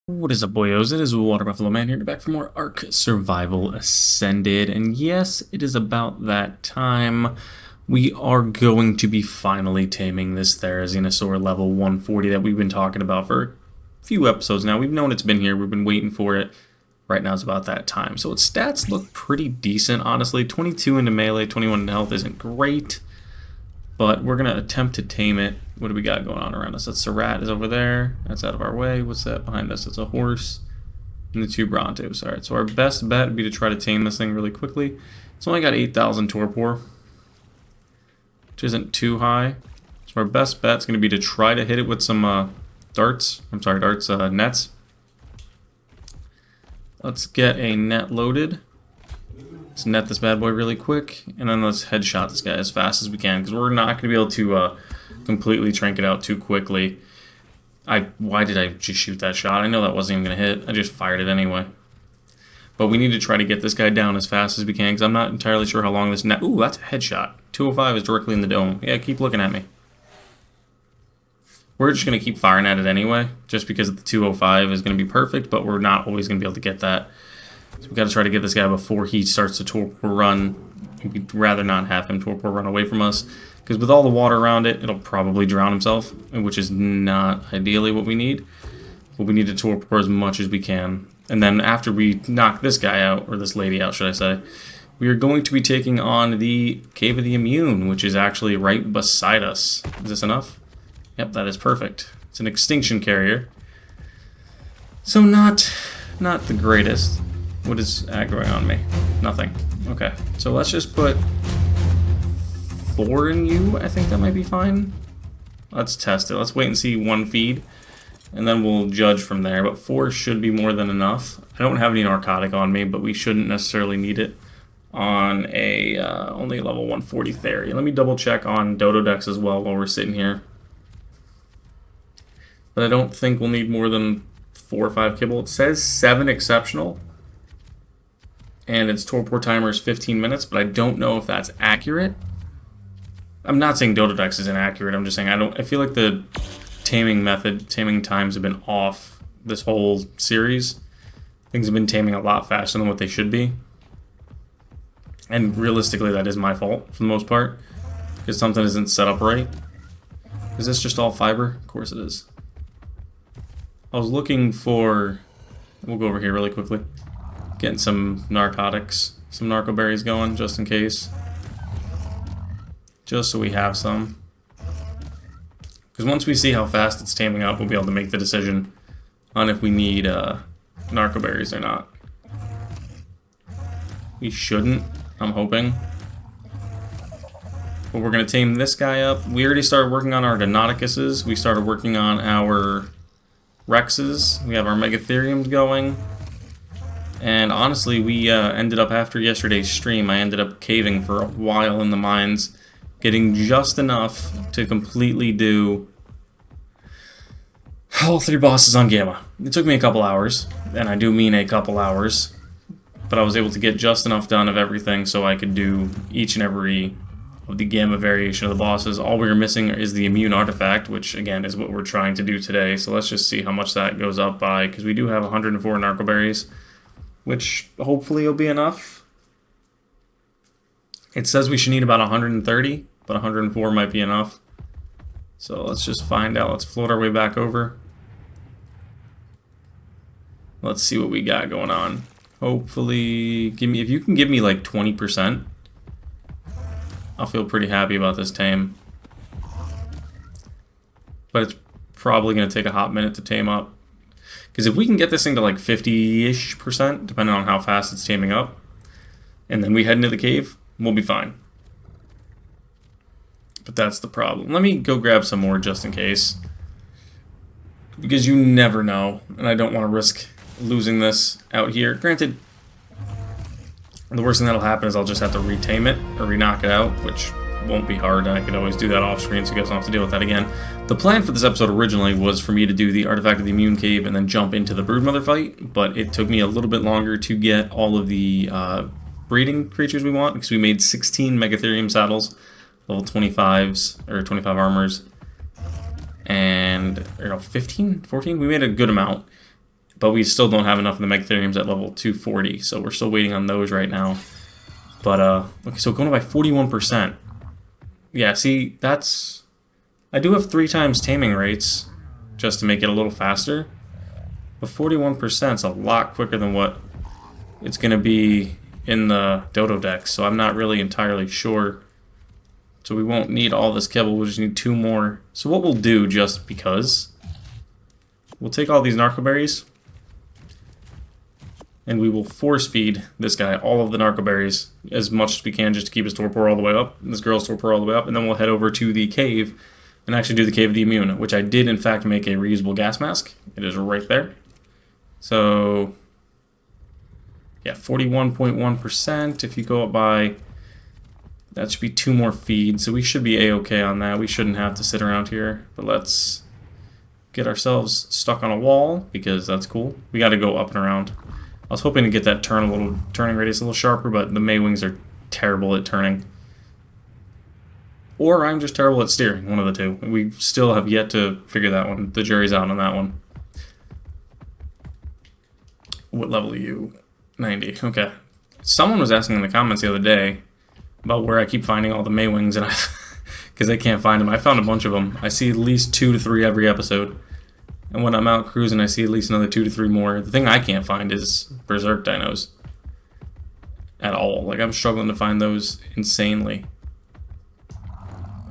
What is up, boyos? It is Water Buffalo Man here, back for more Ark Survival Ascended, and yes, it is about that time. We are going to be finally taming this Therizinosaur level 140 that we've been talking about for a few episodes now. We've known it's been here, we've been waiting for it. Right now is about that time. So its stats look pretty decent, honestly. 22 into melee, 21 into health isn't great. But we're going to attempt to tame it. What do we got going on around us? That's a rat is over there. That's out of our way. What's that behind us? It's a horse. And the two Brontos. Alright, so our best bet would be to try to tame this thing really quickly. It's only got 8,000 torpor, which isn't too high. So our best bet is going to be to try to hit it with some nets. Let's get a net loaded. Let's net this bad boy really quick, and then let's headshot this guy as fast as we can, because we're not going to be able to completely trank it out too quickly. Why did I just shoot that shot? I know that wasn't even going to hit. I just fired it anyway. But we need to try to get this guy down as fast as we can, because I'm not entirely sure how long this net... Ooh, that's a headshot. 205 is directly in the dome. Yeah, keep looking at me. We're just going to keep firing at it anyway, just because the 205 is going to be perfect, but we're not always going to be able to get that. So we've got to try to get this guy before he starts to torpor run. We'd rather not have him torpor run away from us, because with all the water around it, it'll probably drown himself, which is not ideally what we need. But we need to torpor as much as we can. And then after we knock this guy out, or this lady out, should I say, we are going to be taking on the Cave of the Immune, which is actually right beside us. Is this enough? Yep, that is perfect. It's an extinction carrier. So not the greatest. What is aggroing on me? Nothing. Okay, so let's just put 4 in you. I think that might be fine. Let's test it. Let's wait and see one feed, and then we'll judge from there. But 4 should be more than enough. I don't have any narcotic on me, but we shouldn't necessarily need it on a only level 140 Theri. Let me double check on Dodo decks as well while we're sitting here. But I don't think we'll need more than 4 or 5 kibble. It says 7 exceptional, and its torpor timer is 15 minutes, but I don't know if that's accurate. I'm not saying Dododex is inaccurate. I'm just saying I feel like the taming times have been off this whole series. Things have been taming a lot faster than what they should be. And realistically, that is my fault for the most part, because something isn't set up right. Is this just all fiber? Of course it is. I was looking for... We'll go over here really quickly. Getting some narcotics, some narco berries going, just in case. Just so we have some. Because once we see how fast it's taming up, we'll be able to make the decision on if we need narco berries or not. We shouldn't, I'm hoping. But we're going to tame this guy up. We already started working on our Deinonychuses. We started working on our Rexes. We have our Megatheriums going. And honestly, we ended up, after yesterday's stream, I ended up caving for a while in the mines, getting just enough to completely do all 3 bosses on Gamma. It took me a couple hours, and I do mean a couple hours, but I was able to get just enough done of everything so I could do each and every of the Gamma variation of the bosses. All we were missing is the Immune Artifact, which again is what we're trying to do today. So let's just see how much that goes up by, because we do have 104 narco berries, which hopefully will be enough. It says we should need about 130, but 104 might be enough. So let's just find out. Let's float our way back over. Let's see what we got going on. Hopefully, if you can give me like 20%, I'll feel pretty happy about this tame. But it's probably going to take a hot minute to tame up. Because if we can get this thing to like 50-ish%, depending on how fast it's taming up, and then we head into the cave, we'll be fine. But that's the problem. Let me go grab some more just in case. Because you never know, and I don't want to risk losing this out here. Granted, the worst thing that'll happen is I'll just have to retame it, or re-knock it out, which won't be hard. I could always do that off screen so you guys don't have to deal with that again. The plan for this episode originally was for me to do the Artifact of the Immune Cave and then jump into the Broodmother fight, but it took me a little bit longer to get all of the breeding creatures we want, because we made 16 Megatherium saddles, level 25s, or 25 armors, and 15, 14, we made a good amount. But we still don't have enough of the Megatheriums at level 240, so we're still waiting on those right now. But, okay, so going up by 41%. Yeah, see, that's... I do have 3 times taming rates, just to make it a little faster. But 41% is a lot quicker than what it's going to be in the Dodo deck, so I'm not really entirely sure. So we won't need all this kibble, we'll just need 2 more. So what we'll do, just because, we'll take all these narcoberries, and we will force feed this guy all of the narcoberries as much as we can just to keep his torpor all the way up, and this girl's torpor all the way up, and then we'll head over to the cave and actually do the Cave of the Immune, which I did in fact make a reusable gas mask. It is right there. So, yeah, 41.1%. If you go up by, that should be 2 more feeds, so we should be a-okay on that. We shouldn't have to sit around here, but let's get ourselves stuck on a wall, because that's cool. We got to go up and around. I was hoping to get that turning radius a little sharper, but the Maywings are terrible at turning. Or I'm just terrible at steering, one of the two. We still have yet to figure that one. The jury's out on that one. What level are you? 90. Okay. Someone was asking in the comments the other day about where I keep finding all the Maywings, and because I can't find them. I found a bunch of them. I see at least 2 to 3 every episode. And when I'm out cruising, I see at least another 2 to 3 more. The thing I can't find is Berserk Dinos. At all. Like, I'm struggling to find those insanely.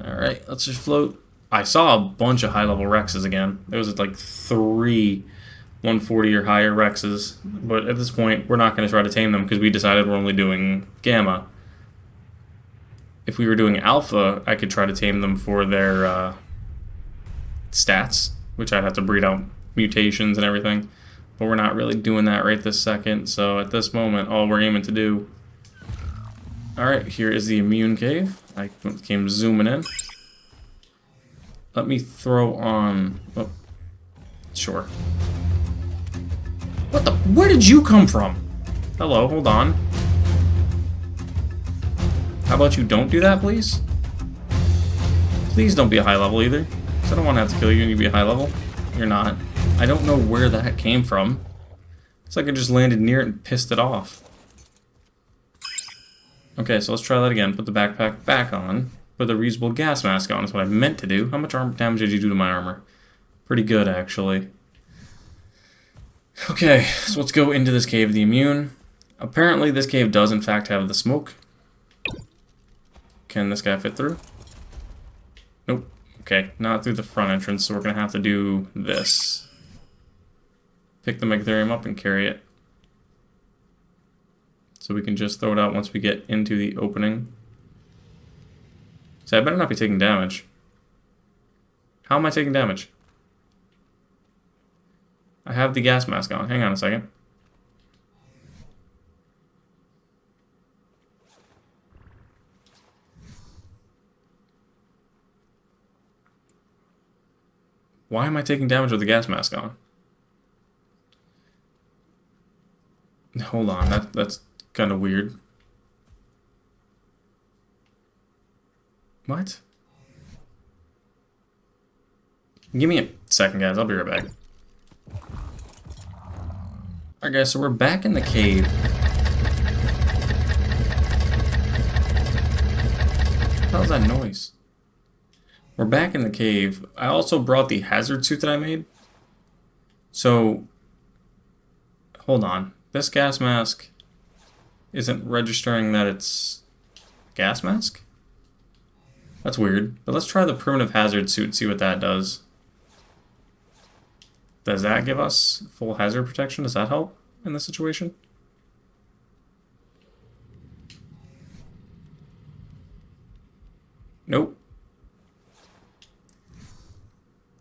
Alright, let's just float. I saw a bunch of high-level Rexes again. There was like 3 140 or higher Rexes. But at this point, we're not going to try to tame them because we decided we're only doing Gamma. If we were doing Alpha, I could try to tame them for their stats, which I'd have to breed out mutations and everything. But we're not really doing that right this second. So at this moment, all we're aiming to do... Alright, here is the Immune Cave. I came zooming in. Let me throw on... Oh, sure. What the... Where did you come from? Hello, hold on. How about you don't do that, please? Please don't be a high level either. Because I don't want to have to kill you and you be a high level. You're not. I don't know where that came from. It's like I just landed near it and pissed it off. Okay, so let's try that again. Put the backpack back on. Put the reusable gas mask on. That's what I meant to do. How much armor damage did you do to my armor? Pretty good, actually. Okay, so let's go into this Cave of the Immune. Apparently, this cave does, in fact, have the smoke. Can this guy fit through? Nope. Okay, not through the front entrance, so we're going to have to do this. Pick the Megatherium up and carry it. So we can just throw it out once we get into the opening. So I better not be taking damage. How am I taking damage? I have the gas mask on. Hang on a second. Why am I taking damage with the gas mask on? Hold on, that's kind of weird. What? Give me a second, guys. I'll be right back. Alright, guys, so we're back in the cave. What the hell is that noise? We're back in the cave. I also brought the hazard suit that I made. So, hold on. This gas mask isn't registering that it's gas mask? That's weird. But let's try the primitive hazard suit and see what that does. Does that give us full hazard protection? Does that help in this situation? Nope.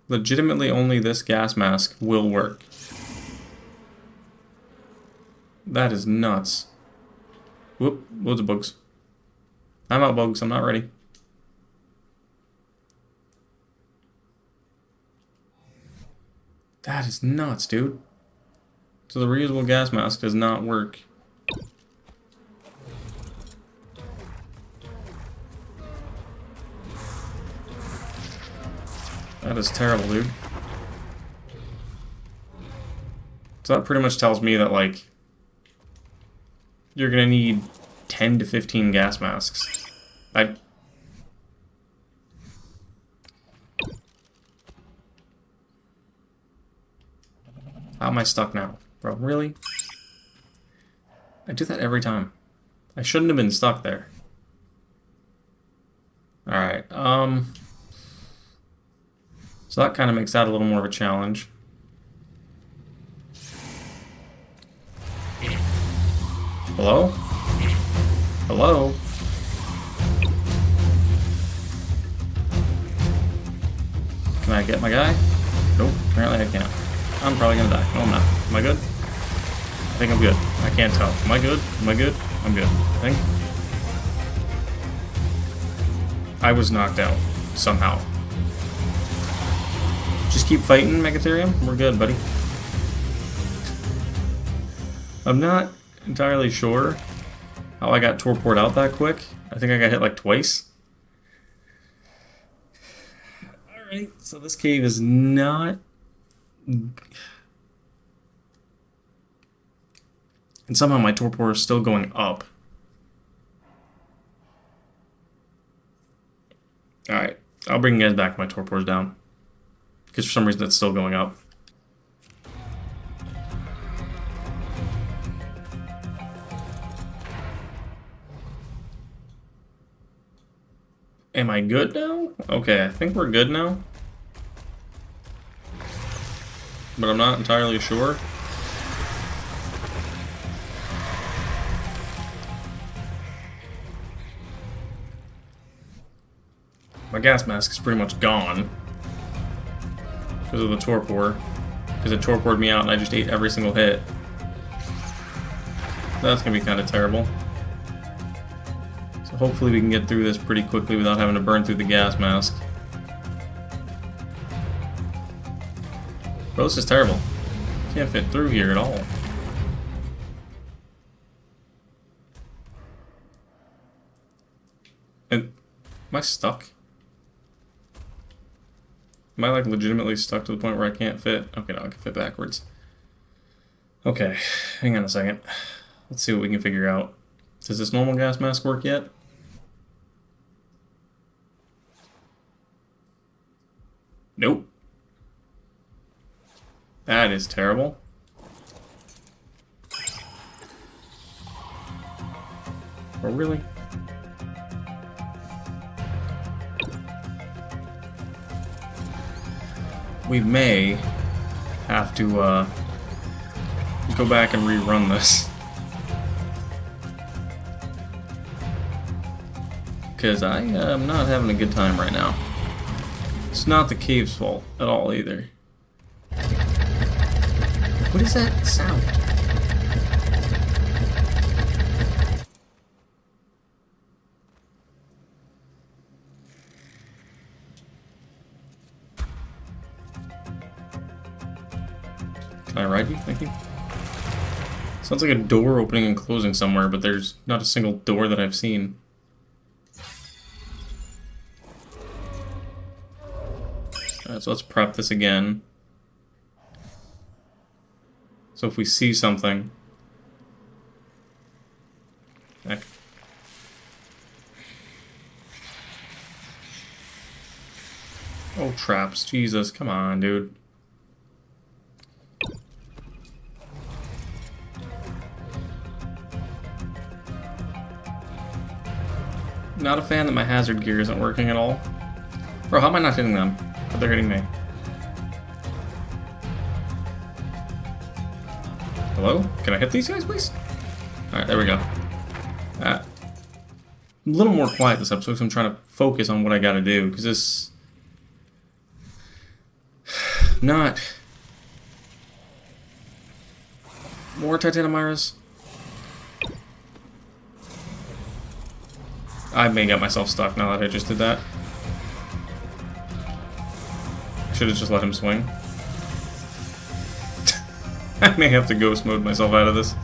Legitimately only this gas mask will work. That is nuts. Whoop, loads of bugs. I'm out, bugs, I'm not ready. That is nuts, dude. So the reusable gas mask does not work. That is terrible, dude. So that pretty much tells me that, like, you're gonna need 10 to 15 gas masks. How am I stuck now? Bro, really? I do that every time. I shouldn't have been stuck there. Alright, so that kind of makes that a little more of a challenge. Hello? Hello? Can I get my guy? Nope, apparently I can't. I'm probably gonna die. No, I'm not. Am I good? I think I'm good. I can't tell. Am I good? Am I good? I'm good. I think. I was knocked out. Somehow. Just keep fighting, Megatherium. We're good, buddy. I'm not entirely sure how I got torpored out that quick. I think I got hit like twice. Alright, so this cave is not... And somehow my torpor is still going up. Alright, I'll bring you guys back when my torpor's down. Because for some reason it's still going up. Am I good now? Okay, I think we're good now. But I'm not entirely sure. My gas mask is pretty much gone. Because of the torpor. Because it torpored me out and I just ate every single hit. That's gonna be kind of terrible. So hopefully we can get through this pretty quickly without having to burn through the gas mask. Bro, this is terrible. Can't fit through here at all. And am I stuck? Am I like legitimately stuck to the point where I can't fit? Okay, no, I can fit backwards. Okay, hang on a second. Let's see what we can figure out. Does this normal gas mask work yet? Nope. That is terrible. Oh, really? We may have to go back and rerun this. Because I am not having a good time right now. It's not the cave's fault at all either. What is that sound? Can I ride you? Thank you. Sounds like a door opening and closing somewhere, but there's not a single door that I've seen. Alright, so let's prep this again. So if we see something... Heck. Oh, traps. Jesus, come on, dude. Not a fan that my hazard gear isn't working at all. Bro, how am I not hitting them? But they're hitting me. Hello? Can I hit these guys, please? Alright, there we go. A little more quiet this episode because I'm trying to focus on what I gotta do, because this... Not... More Titanomiras? I may get myself stuck now that I just did that. Should have just let him swing. I may have to ghost mode myself out of this.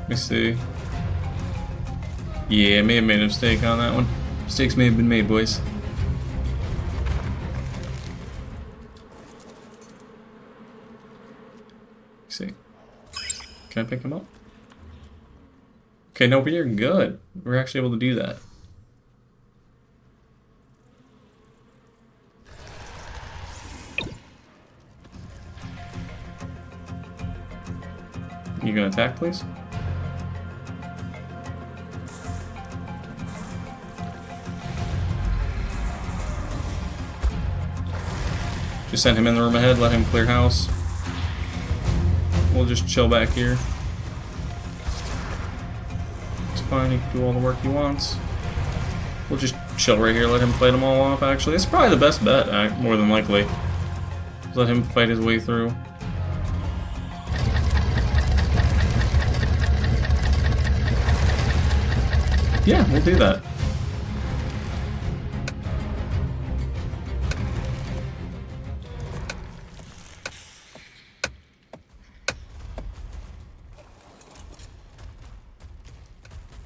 Let me see. Yeah, I may have made a mistake on that one. Mistakes may have been made, boys. Can I pick him up? Okay, no, we're good. We're actually able to do that. You gonna attack, please? Just send him in the room ahead, let him clear house. We'll just chill back here. It's fine, he can do all the work he wants. We'll just chill right here, let him fight them all off, actually. It's probably the best bet, more than likely. Let him fight his way through. Yeah, we'll do that.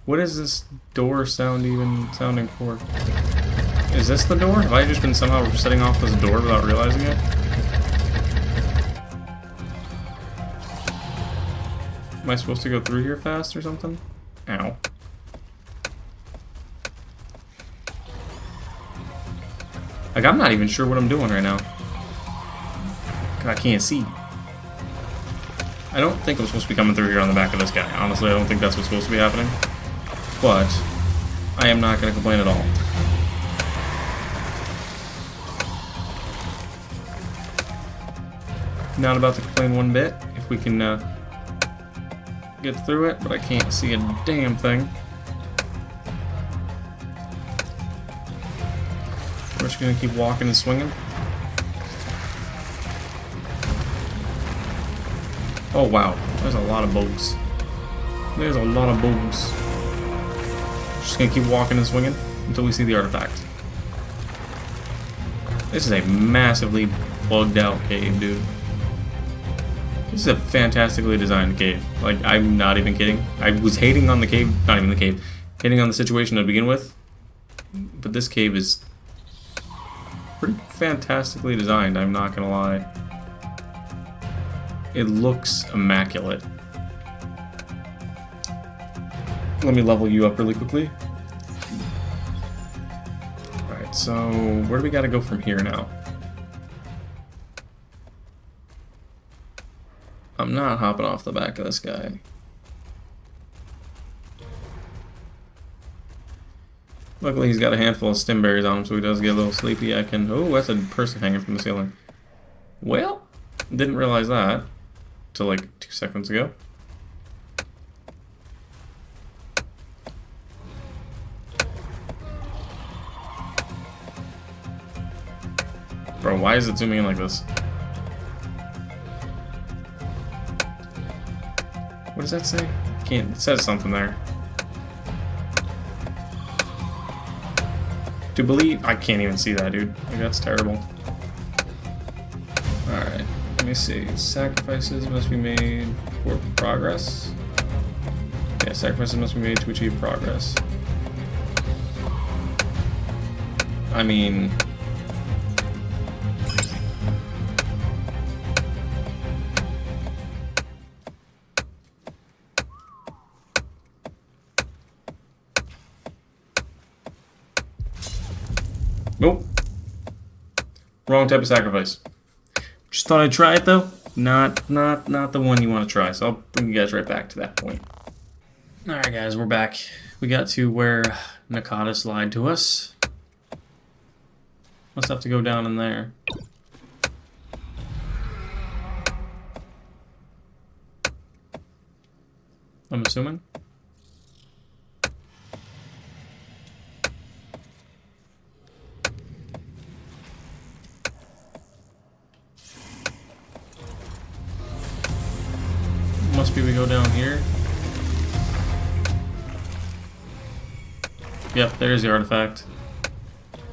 What is this door sound even sounding for? Is this the door? Have I just been somehow setting off this door without realizing it? Am I supposed to go through here fast or something? Ow. Like, I'm not even sure what I'm doing right now. I can't see. I don't think I'm supposed to be coming through here on the back of this guy. Honestly, I don't think that's what's supposed to be happening. But I am not going to complain at all. Not about to complain one bit. If we can get through it, but I can't see a damn thing. We're just going to keep walking and swinging. Oh wow, there's a lot of bugs. There's a lot of bugs. Just gonna keep walking and swinging until we see the artifact. This is a massively bugged out cave, dude. This is a fantastically designed cave. Like, I'm not even kidding. I was hating on the cave, not even the cave, hating on the situation to begin with. But this cave is pretty fantastically designed, I'm not gonna lie. It looks immaculate. Let me level you up really quickly. Alright, so where do we gotta go from here now? I'm not hopping off the back of this guy. Luckily he's got a handful of stim berries on him, so he does get a little sleepy. I can... Oh, that's a person hanging from the ceiling. Well, didn't realize that till like 2 seconds ago. Bro, why is it zooming in like this? What does that say? Can't. It says something there. To believe, I can't even see that, dude. Like, that's terrible. Alright, let me see. Sacrifices must be made for progress. Yeah, sacrifices must be made to achieve progress. I mean... Nope. Wrong type of sacrifice. Just thought I'd try it though. Not the one you want to try. So I'll bring you guys right back to that point. Alright guys, we're back. We got to where Nakatis lied to us. Must have to go down in there. I'm assuming. Must be we go down here. Yep, there's the artifact.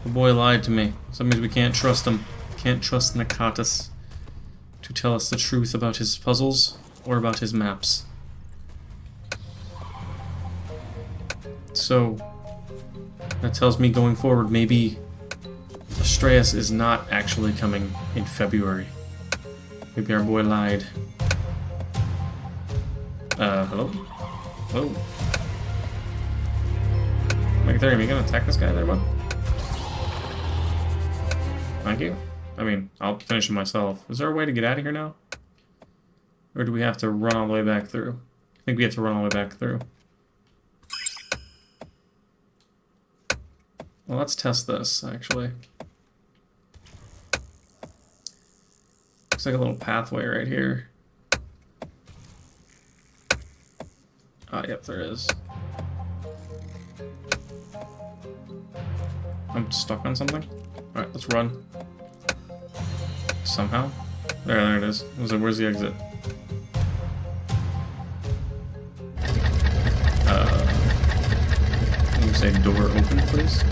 The boy lied to me. So that means we can't trust him. Can't trust Nakatis to tell us the truth about his puzzles or about his maps. So that tells me going forward, maybe Astraeus is not actually coming in February. Maybe our boy lied. Hello? Hello? Megatherium, you gonna attack this guy there, bud? Thank you. I mean, I'll finish him myself. Is there a way to get out of here now? Or do we have to run all the way back through? I think we have to run all the way back through. Well, let's test this, actually. Looks like a little pathway right here. Ah, yep, there is. I'm stuck on something. Alright, let's run. Somehow. There it is. Where's the exit? Let me say door open, please.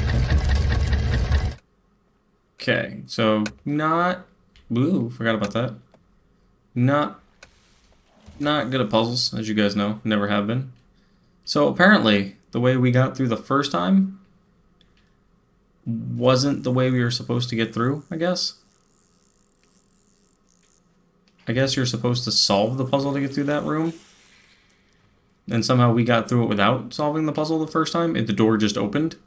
Okay, so not... Ooh, forgot about that. Not good at puzzles, as you guys know. Never have been. So apparently, the way we got through the first time wasn't the way we were supposed to get through, I guess. I guess you're supposed to solve the puzzle to get through that room. And somehow we got through it without solving the puzzle the first time. The door just opened.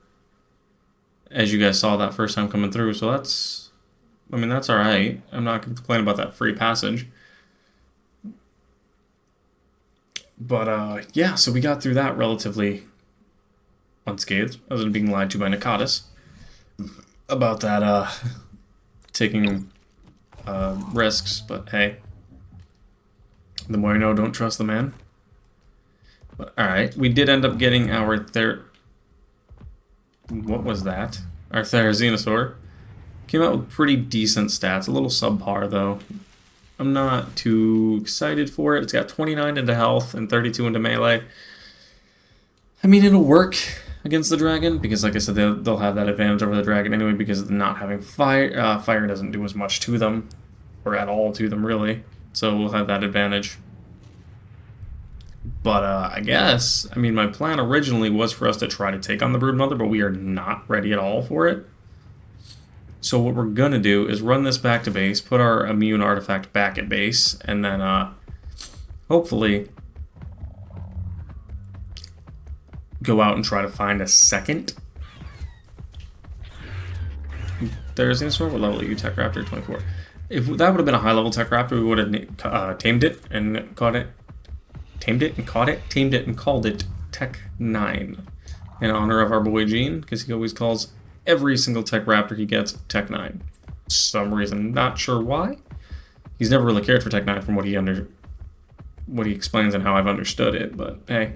As you guys saw that first time coming through. So that's... I mean, that's alright. I'm not going to complain about that free passage. But, yeah, so we got through that relatively unscathed, other than being lied to by Nakatis about that, taking, risks, but hey. The more you know, don't trust the man. But, alright, we did end up getting our what was that? Our Therizinosaur. Came out with pretty decent stats, a little subpar, though. I'm not too excited for it. It's got 29 into health and 32 into melee. I mean, it'll work against the dragon, because like I said, they'll have that advantage over the dragon anyway, because of not having fire. Fire doesn't do as much to them, or at all to them, really. So we'll have that advantage. But I guess, I mean, my plan originally was for us to try to take on the Broodmother, but we are not ready at all for it. So what we're going to do is run this back to base, put our immune artifact back at base, and then hopefully go out and try to find a second. There's an what level are you, Tech Raptor? 24. If that would have been a high level Tech Raptor, we would have tamed it and caught it. Tamed it and caught it. Tamed it and called it Tech 9. In honor of our boy Gene, because he always calls every single Tech Raptor he gets Tech 9. For some reason, not sure why. He's never really cared for Tech 9 from what he explains and how I've understood it, but hey.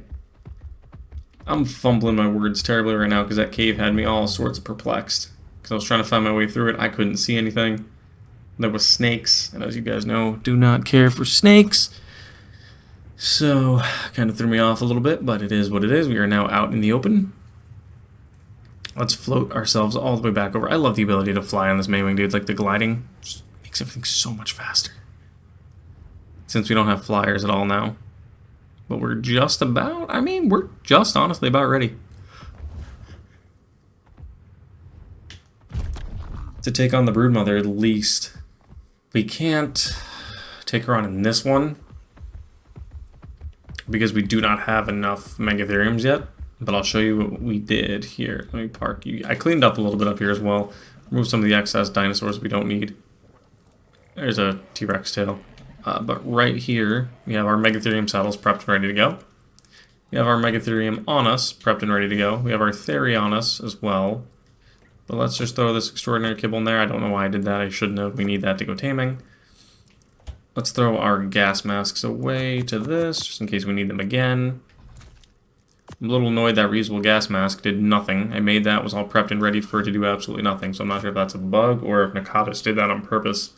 I'm fumbling my words terribly right now because that cave had me all sorts of perplexed. Because I was trying to find my way through it, I couldn't see anything. There was snakes, and as you guys know, do not care for snakes. So, kind of threw me off a little bit, but it is what it is. We are now out in the open. Let's float ourselves all the way back over. I love the ability to fly on this Maywing, dude. Like, the gliding just makes everything so much faster. Since we don't have flyers at all now. But we're just about, I mean, we're just honestly about ready to take on the Broodmother, at least. We can't take her on in this one, because we do not have enough Megatheriums yet. But I'll show you what we did here. Let me park you. I cleaned up a little bit up here as well. Removed some of the excess dinosaurs we don't need. There's a T-Rex tail. But right here, we have our Megatherium saddles prepped and ready to go. We have our Megatherium on us, prepped and ready to go. We have our Theri on us as well. But let's just throw this extraordinary kibble in there. I don't know why I did that. I shouldn't have. We need that to go taming. Let's throw our gas masks away to this, just in case we need them again. I'm a little annoyed that reusable gas mask did nothing. I made that, was all prepped and ready for it to do absolutely nothing. So I'm not sure if that's a bug or if Nakatis did that on purpose.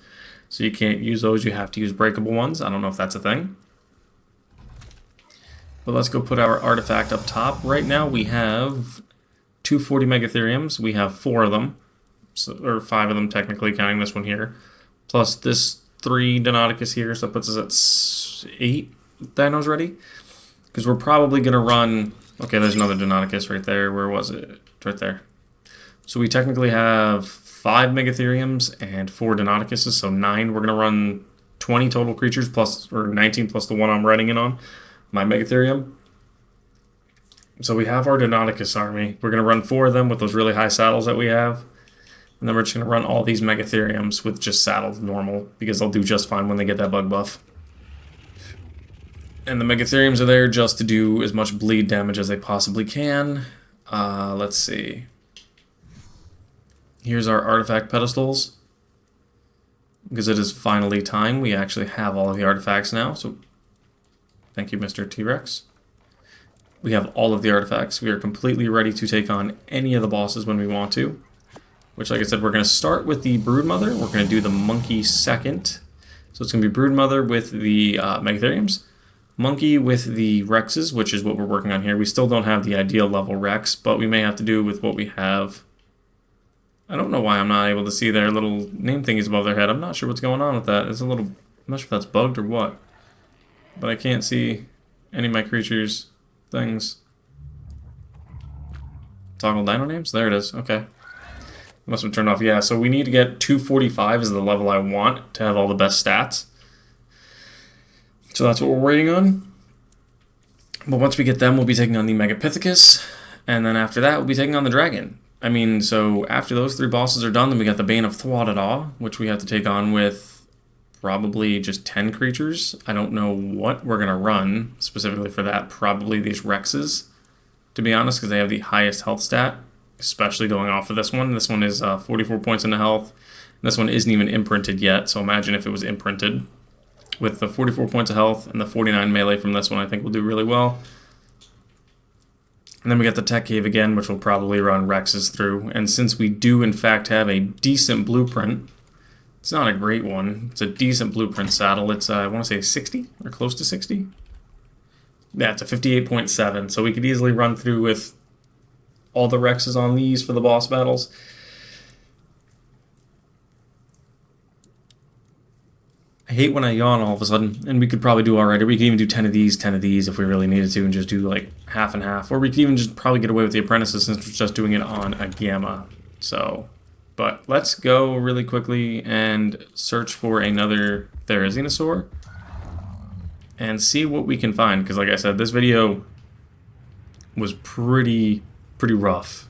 So you can't use those, you have to use breakable ones. I don't know if that's a thing. But let's go put our artifact up top. Right now we have 240 Megatheriums. We have 4 of them. So, or 5 of them technically, counting this one here. Plus this 3 Deinonychus here, so that puts us at 8 dinos ready. Because we're probably going to run... Okay, there's another Deinonychus right there. Where was it? Right there. So we technically have 5 Megatheriums and 4 Deinonychuses, so 9. We're going to run 20 total creatures, plus, or 19 plus the one I'm riding in on. my Megatherium. So we have our Deinonychus army. We're going to run 4 of them with those really high saddles that we have. And then we're just going to run all these Megatheriums with just saddled normal, because they'll do just fine when they get that bug buff. And the Megatheriums are there just to do as much bleed damage as they possibly can. Let's see. Here's our artifact pedestals. Because it is finally time. We actually have all of the artifacts now. So thank you, Mr. T-Rex. We have all of the artifacts. We are completely ready to take on any of the bosses when we want to. Which, like I said, we're going to start with the Broodmother. We're going to do the Monkey second. So it's going to be Broodmother with the Megatheriums. Monkey with the Rexes, which is what we're working on here. We still don't have the ideal level Rex, but we may have to do with what we have. I don't know why I'm not able to see their little name thingies above their head. I'm not sure what's going on with that. It's a little... I'm not sure if that's bugged or what. But I can't see any of my creatures' things. Toggle dino names? There it is. Okay. Must have turned off. Yeah, so we need to get 245 is the level I want to have all the best stats. So that's what we're waiting on. But once we get them, we'll be taking on the Megapithecus. And then after that, we'll be taking on the Dragon. I mean, so after those 3 bosses are done, then we got the Bane of Thwadaw, which we have to take on with probably just 10 creatures. I don't know what we're going to run specifically for that. Probably these Rexes, to be honest, because they have the highest health stat, especially going off of this one. This one is 44 points into health. And this one isn't even imprinted yet, so imagine if it was imprinted. With the 44 points of health and the 49 melee from this one, I think we'll do really well. And then we got the Tech Cave again, which will probably run Rexes through. And since we do, in fact, have a decent blueprint, it's not a great one. It's a decent blueprint saddle. It's, I want to say 60 or close to 60. Yeah, it's a 58.7. So we could easily run through with all the Rexes on these for the boss battles. I hate when I yawn all of a sudden, and we could probably do alright. Or we could even do 10 of these if we really needed to, and just do like half and half. Or we could even just probably get away with the Apprentices since we're just doing it on a Gamma. So, but let's go really quickly and search for another Therizinosaur and see what we can find. Because like I said, this video was pretty rough.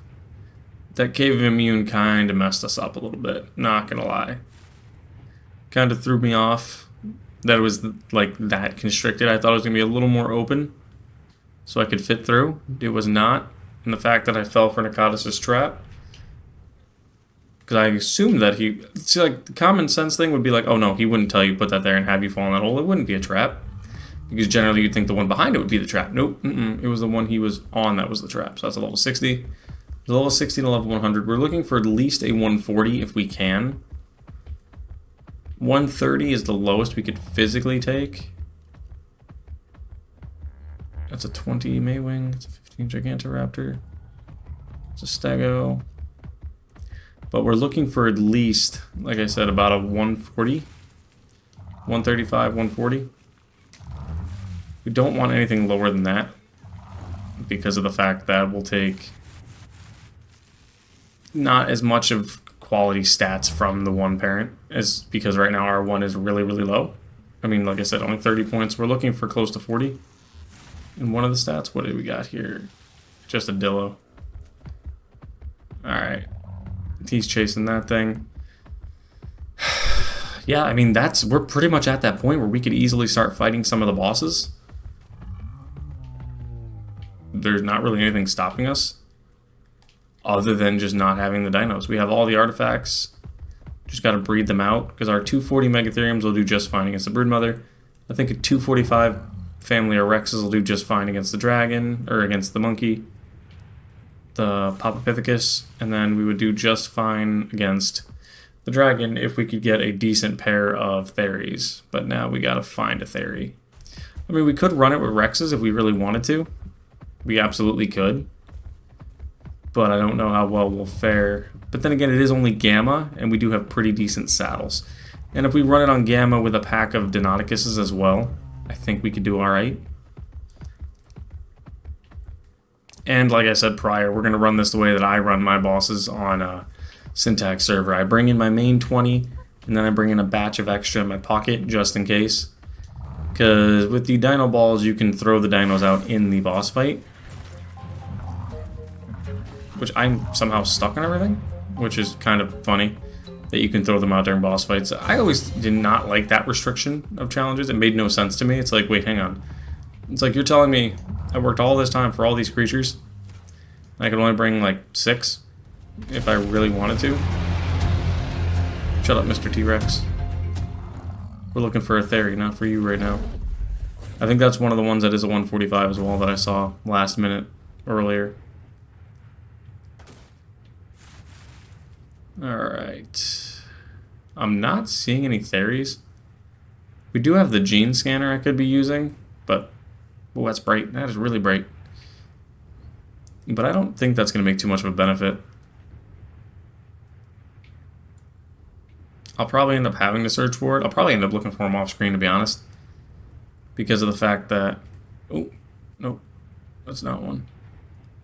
That Cave of Immune kind of messed us up a little bit, not gonna lie. Kind of threw me off that it was like that constricted. I thought it was going to be a little more open so I could fit through. It was not. And the fact that I fell for Nakatis' trap, because I assumed that he... See, like, the common sense thing would be like, oh no, he wouldn't tell you put that there and have you fall in that hole. It wouldn't be a trap. Because generally you'd think the one behind it would be the trap. Nope. It was the one he was on that was the trap. So that's a level 60. It's a level 60 to level 100. We're looking for at least a 140 if we can. 130 is the lowest we could physically take. That's a 20 Maywing. It's a 15 Gigantoraptor. It's a Stego. But we're looking for at least, like I said, about a 140. 135, 140. We don't want anything lower than that because of the fact that we'll take not as much of quality stats from the one parent as because right now our one is really low. I mean, like I said, only 30 points. We're looking for close to 40 in one of the stats. What do we got here? Just a Dillo. Alright. He's chasing that thing. Yeah, I mean, we're pretty much at that point where we could easily start fighting some of the bosses. There's not really anything stopping us other than just not having the dinos. We have all the artifacts. Just got to breed them out because our 240 Megatheriums will do just fine against the Broodmother. I think a 245 family of Rexes will do just fine against the Dragon, or against the Monkey, the Papapithecus, and then we would do just fine against the Dragon if we could get a decent pair of Theries. But now we got to find a Theory. I mean, we could run it with Rexes if we really wanted to. We absolutely could. But I don't know how well we'll fare. But then again, it is only Gamma, and we do have pretty decent saddles. And if we run it on Gamma with a pack of Deinonychuses as well, I think we could do alright. And like I said prior, we're going to run this the way that I run my bosses on a Syntax server. I bring in my main 20, and then I bring in a batch of extra in my pocket, just in case. Because with the dino balls, you can throw the dinos out in the boss fight. Which I'm somehow stuck on everything, which is kind of funny that you can throw them out during boss fights. I always did not like that restriction of challenges. It made no sense to me. It's like, wait, hang on. It's like you're telling me I worked all this time for all these creatures. I could only bring like 6 if I really wanted to. Shut up, Mr. T-Rex. We're looking for a theory, not for you right now. I think that's one of the ones that is a 145 as well that I saw last minute earlier. Alright. I'm not seeing any theories. We do have the gene scanner I could be using, but... oh, that's bright. That is really bright. But I don't think that's going to make too much of a benefit. I'll probably end up having to search for it. I'll probably end up looking for them off screen, to be honest. Because of the fact that... oh, nope. That's not one.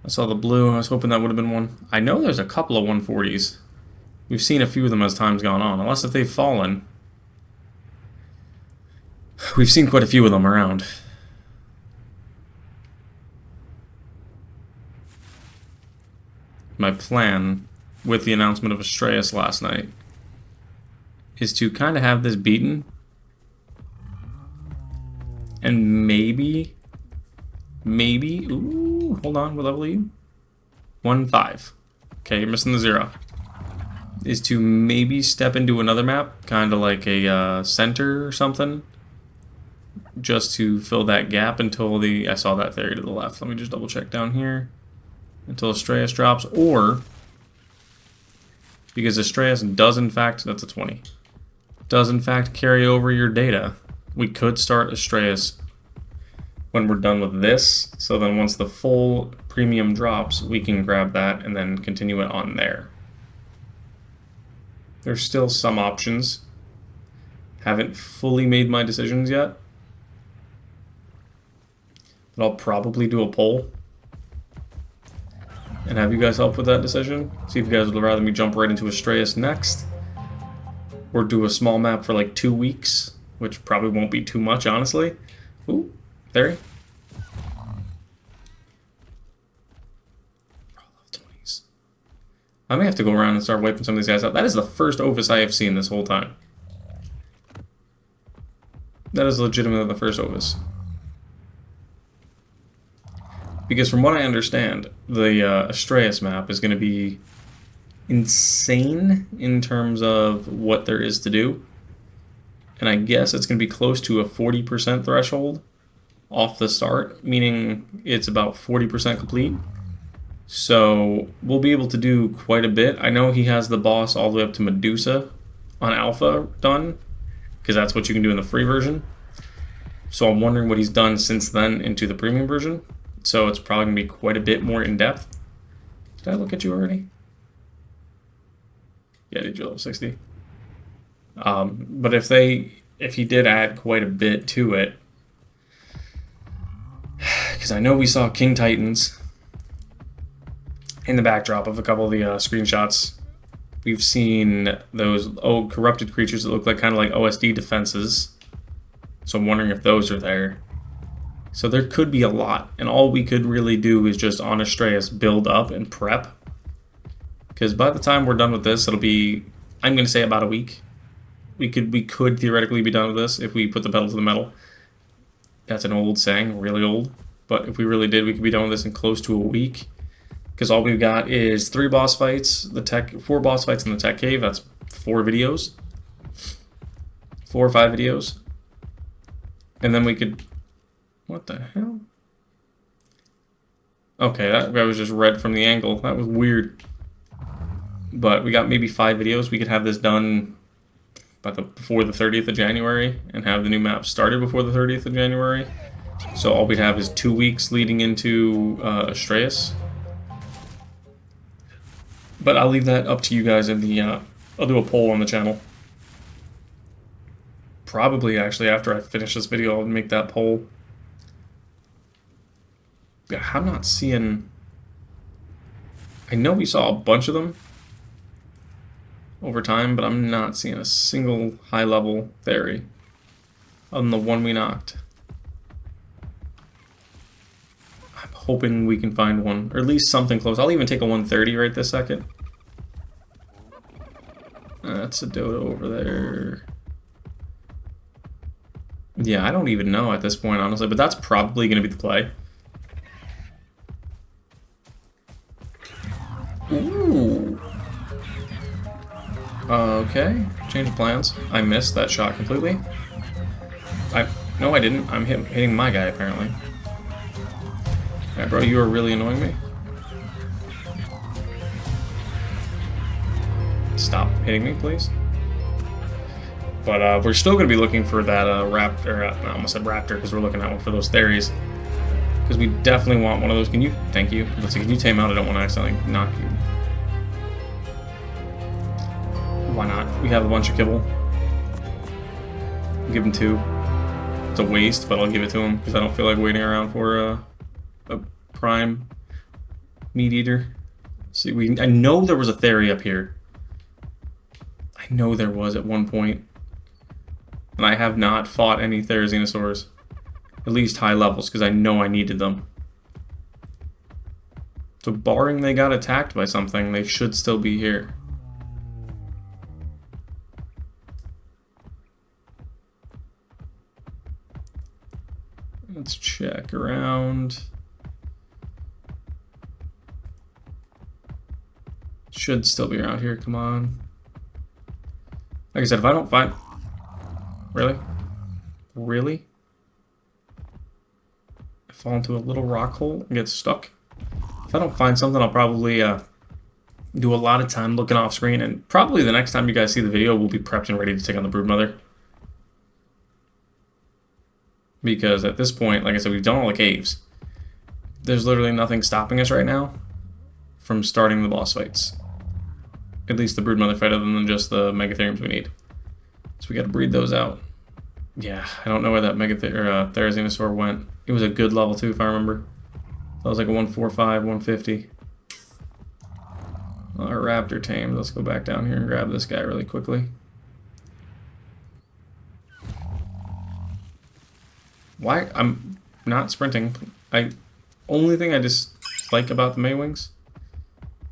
I saw the blue. I was hoping that would have been one. I know there's a couple of 140s. We've seen a few of them as time's gone on. Unless if they've fallen. We've seen quite a few of them around. My plan with the announcement of Astraeus last night is to kind of have this beaten and maybe, ooh, hold on, what level are you? 1-5. Okay, you're missing the 0. Is to maybe step into another map, kind of like a center or something, just to fill that gap until the, I saw that theory to the left. Let me just double check down here. Until Astraeus drops, or because Astraeus does in fact, that's a 20, does in fact carry over your data, we could start Astraeus when we're done with this, so then once the full premium drops, we can grab that and then continue it on there. There's still some options. Haven't fully made my decisions yet, but I'll probably do a poll and have you guys help with that decision. See if you guys would rather me jump right into Astraeus next, or do a small map for like 2 weeks, which probably won't be too much, honestly. Ooh, there. I may have to go around and start wiping some of these guys out. That is the first Ophis I have seen this whole time. That is legitimately the first Ophis. Because from what I understand, the Astraeus map is going to be insane in terms of what there is to do. And I guess it's going to be close to a 40% threshold off the start, meaning it's about 40% complete. So we'll be able to do quite a bit. I know he has the boss all the way up to Medusa on Alpha done, because that's what you can do in the free version. So I'm wondering what he's done since then into the premium version. So it's probably going to be quite a bit more in-depth. Did I look at you already? Yeah, did you level 60? But if he did add quite a bit to it, because I know we saw King Titans in the backdrop of a couple of the screenshots. We've seen those corrupted creatures that look like kind of like OSD defenses. So I'm wondering if those are there. So there could be a lot, and all we could really do is just on Astraeus build up and prep. Because by the time we're done with this, it'll be, I'm going to say about a week. We could theoretically be done with this if we put the pedal to the metal. That's an old saying, really old. But if we really did, we could be done with this in close to a week. Because all we've got is 3 boss fights, 4 boss fights in the tech cave. That's 4 videos. 4 or 5 videos. And then we could... what the hell? Okay, that was just red from the angle. That was weird. But we got maybe 5 videos. We could have this done before the 30th of January and have the new map started before the 30th of January. So all we'd have is 2 weeks leading into Astraeus. But I'll leave that up to you guys in the... I'll do a poll on the channel. Probably, actually, after I finish this video, I'll make that poll. Yeah, I'm not seeing... I know we saw a bunch of them over time, but I'm not seeing a single high-level theory. on the one we knocked. I'm hoping we can find one, or at least something close. I'll even take a 130 right this second. That's a dodo over there. Yeah, I don't even know at this point, honestly, but that's probably going to be the play. Ooh. Okay, change of plans. I missed that shot completely. No, I didn't. I'm hitting my guy, apparently. Alright, bro, you are really annoying me. Stop hitting me, please. But we're still going to be looking for that raptor. I almost said raptor because we're looking at one for those theories. Because we definitely want one of those. Can you? Thank you. Let's see. Can you tame out? I don't want to accidentally knock you. Why not? We have a bunch of kibble. I'll give him 2. It's a waste, but I'll give it to him because I don't feel like waiting around for a prime meat eater. See, I know there was a theory up here. I know there was at one point. And I have not fought any Therizinosaurs. At least high levels, because I know I needed them. So barring they got attacked by something, they should still be here. Let's check around. Should still be around here, come on. Like I said, if I don't find... Really? Really? I fall into a little rock hole and get stuck. If I don't find something, I'll probably do a lot of time looking off screen, and probably the next time you guys see the video, we'll be prepped and ready to take on the Broodmother. Because at this point, like I said, we've done all the caves. There's literally nothing stopping us right now from starting the boss fights. At least the Broodmother fight, other than just the Megatheriums we need. So we gotta breed those out. Yeah, I don't know where that Therizinosaur went. It was a good level too, if I remember. That was like a 145, 150. Our raptor tamed. Let's go back down here and grab this guy really quickly. Why? I'm not sprinting. Only thing I dislike about the Maywings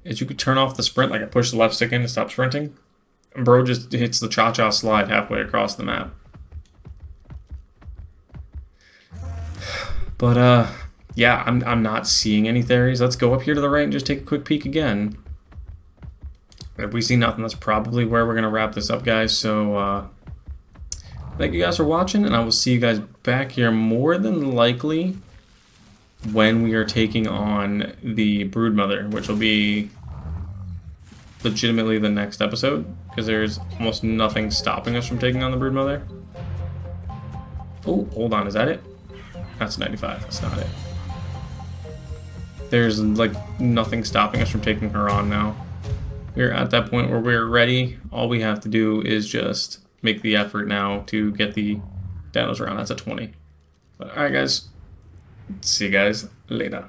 is you could turn off the sprint, like I push the left stick in to stop sprinting. And bro just hits the cha-cha slide halfway across the map. But yeah, I'm not seeing any theories. Let's go up here to the right and just take a quick peek again. If we see nothing, that's probably where we're gonna wrap this up, guys. So thank you guys for watching, and I will see you guys back here more than likely when we are taking on the Broodmother, which will be legitimately the next episode, because there's almost nothing stopping us from taking on the Broodmother. Oh, hold on, is that it? That's 95, that's not it. There's like nothing stopping us from taking her on now. We're at that point where we're ready. All we have to do is just make the effort now to get the dinos around. That's a 20. But alright guys, see you guys later.